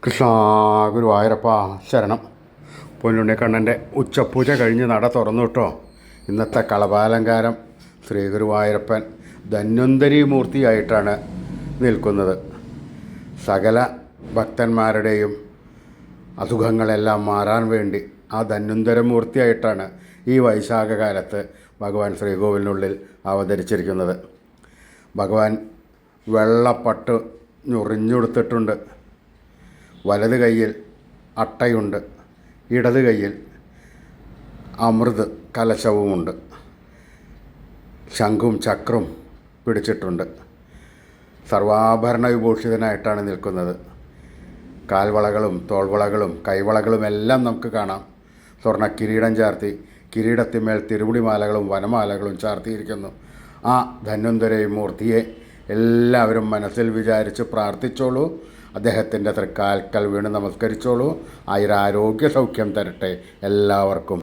കൃഷ്ണ ഗുരുവായൂരപ്പ ശരണം. പൊന്നുണ്ണിക്കണ്ണൻ്റെ ഉച്ചപൂജ കഴിഞ്ഞ് നട തുറന്നു കേട്ടോ. ഇന്നത്തെ കളഭാലങ്കാരം ശ്രീ ഗുരുവായൂരപ്പൻ ധന്വന്തരി മൂർത്തിയായിട്ടാണ് നിൽക്കുന്നത്. സകല ഭക്തന്മാരുടെയും അസുഖങ്ങളെല്ലാം മാറാൻ വേണ്ടി ആ ധന്വന്തരമൂർത്തിയായിട്ടാണ് ഈ വൈശാഖകാലത്ത് ഭഗവാൻ ശ്രീകോവിലിനുള്ളിൽ അവതരിച്ചിരിക്കുന്നത്. ഭഗവാൻ വെള്ളപ്പട്ട് ഞൊറിഞ്ഞെടുത്തിട്ടുണ്ട്. വലത് കൈയിൽ അട്ടയുണ്ട്, ഇടത് കൈയിൽ അമൃത് കലശവുമുണ്ട്, ശംഖും ചക്രവും പിടിച്ചിട്ടുണ്ട്. സർവാഭരണ വിഭൂഷിതനായിട്ടാണ് നിൽക്കുന്നത്. കാൽവളകളും തോൾവളകളും കൈവളകളും എല്ലാം നമുക്ക് കാണാം. സ്വർണ്ണ കിരീടം ചാർത്തി, കിരീടത്തിന്മേൽ തിരുമുടിമാലകളും വനമാലകളും ചാർത്തിയിരിക്കുന്നു. ആ ധന്വന്തരി മൂർത്തിയെ എല്ലാവരും മനസ്സിൽ വിചാരിച്ച് പ്രാർത്ഥിച്ചോളൂ. അദ്ദേഹത്തിൻ്റെ തൃക്കാൽക്കൽ വീണ് നമസ്കരിച്ചോളൂ. ആയുരാരോഗ്യ സൗഖ്യം തരട്ടെ എല്ലാവർക്കും.